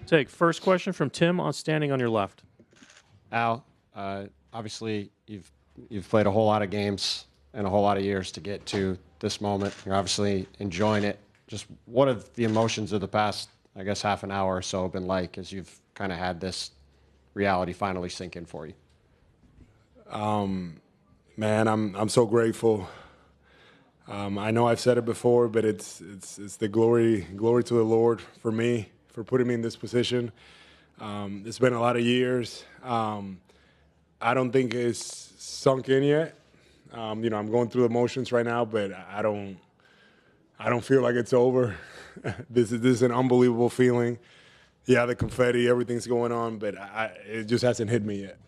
Take first question from Tim standing on your left. Al, obviously you've played a whole lot of games and a whole lot of years to get to this moment. You're obviously enjoying it. Just what have the emotions of the past, I guess, half an hour or so been like as you've kind of had this reality finally sink in for you? Man, I'm so grateful. I know I've said it before, but it's the glory to the Lord for me, for putting me in this position. It's been a lot of years. I don't think it's sunk in yet. I'm going through the motions right now, but I don't feel like it's over. This is an unbelievable feeling. Yeah, the confetti, everything's going on, but it just hasn't hit me yet.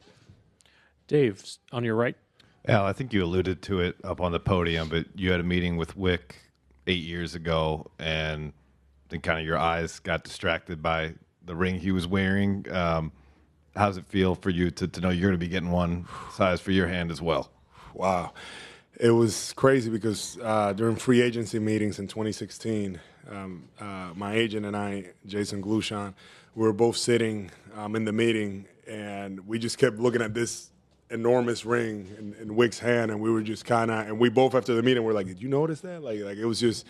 Dave, on your right. Al, I think you alluded to it up on the podium, but you had a meeting with Wick 8 years ago, and then kind of your eyes got distracted by the ring he was wearing. How does it feel for you to know you're going to be getting one size for your hand as well? Wow. It was crazy because during free agency meetings in 2016, my agent and I, Jason Glushan, we were both sitting in the meeting, and we just kept looking at this enormous ring in Wick's hand, and we were just kind of, and we both after the meeting were like, did you notice that? Like it was just,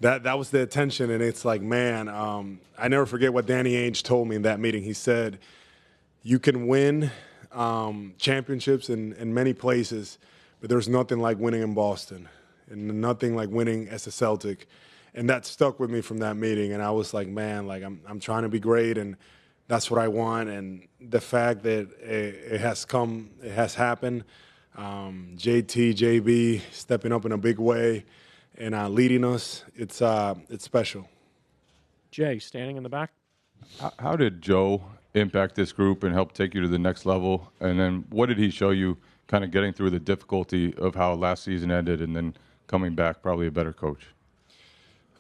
that was the attention, and it's like, man, I never forget what Danny Ainge told me in that meeting. He said, you can win championships in many places, but there's nothing like winning in Boston and nothing like winning as a Celtic. And that stuck with me from that meeting, and I was like, man, like I'm trying to be great, and that's what I want. And the fact that it has happened, JT, JB stepping up in a big way and leading us, it's special. Jay, standing in the back. How did Joe impact this group and help take you to the next level? And then what did he show you kind of getting through the difficulty of how last season ended and then coming back probably a better coach?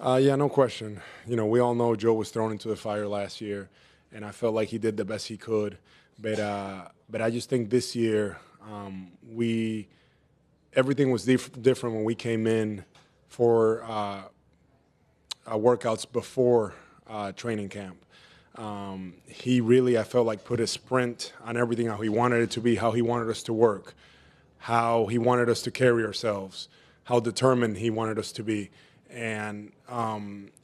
Yeah, no question. We all know Joe was thrown into the fire last year, and I felt like he did the best he could. But I just think this year everything was different when we came in for workouts before training camp. He really, I felt like, put a sprint on everything, how he wanted it to be, how he wanted us to work, how he wanted us to carry ourselves, how determined he wanted us to be. And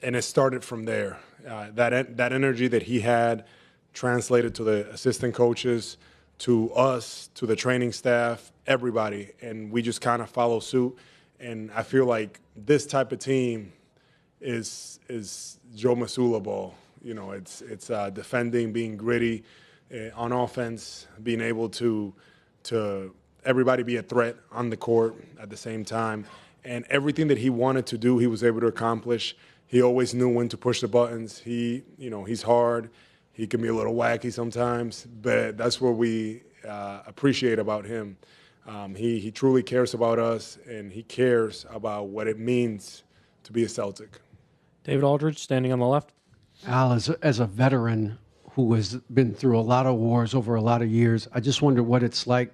it started from there. That energy that he had translated to the assistant coaches, to us, to the training staff, everybody, and we just kind of follow suit. And I feel like this type of team is Joe Mazzulla ball. It's defending, being gritty, on offense, being able to everybody be a threat on the court at the same time. And everything that he wanted to do, he was able to accomplish. He always knew when to push the buttons. He's hard. He can be a little wacky sometimes, but that's what we appreciate about him. He truly cares about us, and he cares about what it means to be a Celtic. David Aldridge, standing on the left. Al, as a veteran who has been through a lot of wars over a lot of years, I just wonder what it's like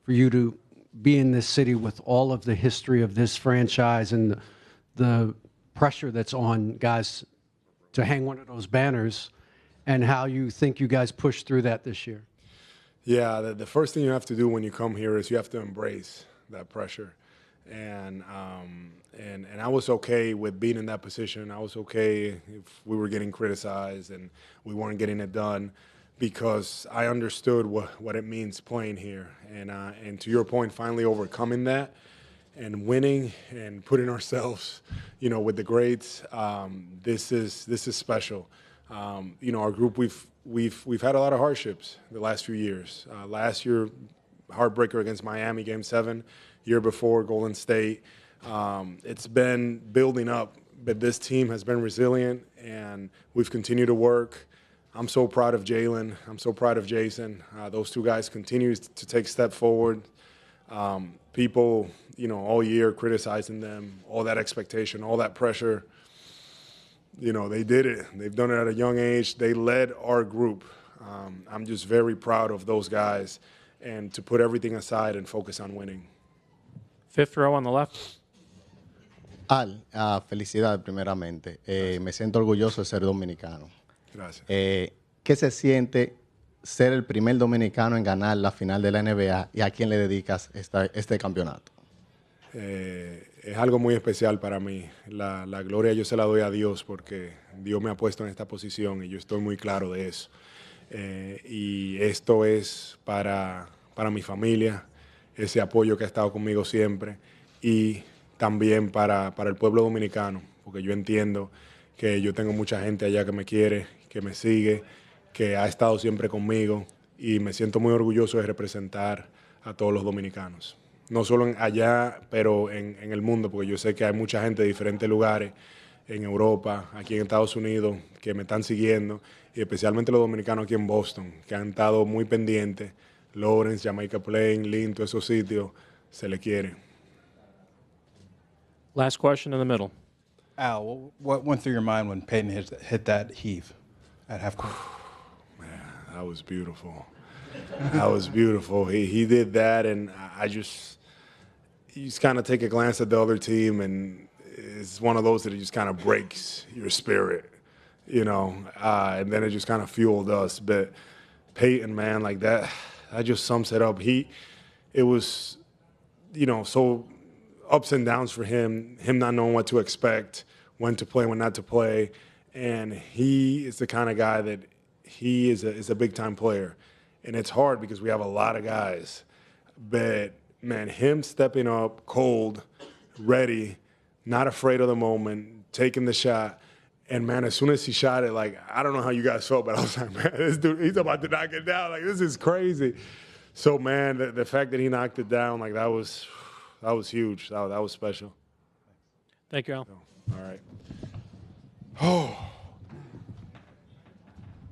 for you to be in this city with all of the history of this franchise and the pressure that's on guys to hang one of those banners, and how you think you guys pushed through that this year. Yeah, the first thing you have to do when you come here is you have to embrace that pressure. And I was okay with being in that position. I was okay if we were getting criticized and we weren't getting it done, because I understood what it means playing here. And to your point, finally overcoming that and winning and putting ourselves, with the greats, this is special. Our group, we've had a lot of hardships the last few years. Last year, heartbreaker against Miami, Game 7. Year before, Golden State. It's been building up, but this team has been resilient, and we've continued to work. I'm so proud of Jalen. I'm so proud of Jason. Those two guys continue to take a step forward. People, all year criticizing them, all that expectation, all that pressure. They did it. They've done it at a young age. They led our group. I'm just very proud of those guys, and to put everything aside and focus on winning. Fifth row on the left. Felicidades primeramente. Me siento orgulloso de ser dominicano. Gracias. ¿Qué se siente ser el primer dominicano en ganar la final de la NBA y a quién le dedicas este campeonato? Es algo muy especial para mí. La gloria yo se la doy a Dios porque Dios me ha puesto en esta posición y yo estoy muy claro de eso. Y esto es para mi familia, ese apoyo que ha estado conmigo siempre y también para el pueblo dominicano, porque yo entiendo que yo tengo mucha gente allá que me quiere, que me sigue, que ha estado siempre conmigo y me siento muy orgulloso de representar a todos los dominicanos. No solo allá, pero en el mundo, porque yo sé que hay mucha gente de diferentes lugares, en Europa, aquí en Estados Unidos, que me están siguiendo, y especialmente los dominicanos aquí en Boston, que han estado muy pendientes. Lawrence, Jamaica Plain, Lynn, todos esos sitios, se le quiere. Last question in the middle. Al, what went through your mind when Peyton hit that heave at half court? That was beautiful. That was beautiful. He did that, and you just kind of take a glance at the other team, and it's one of those that it just kind of breaks your spirit, and then it just kind of fueled us. But Peyton, man, like that just sums it up. It was, so ups and downs for him not knowing what to expect, when to play, when not to play. And he is the kind of guy that he is a big-time player. And it's hard because we have a lot of guys. But, man, him stepping up cold, ready, not afraid of the moment, taking the shot. And, man, as soon as he shot it, like, I don't know how you guys felt, but I was like, man, this dude, he's about to knock it down. Like, this is crazy. So, man, the fact that he knocked it down, like, that was huge. That was special. Thank you, Al. All right. Oh.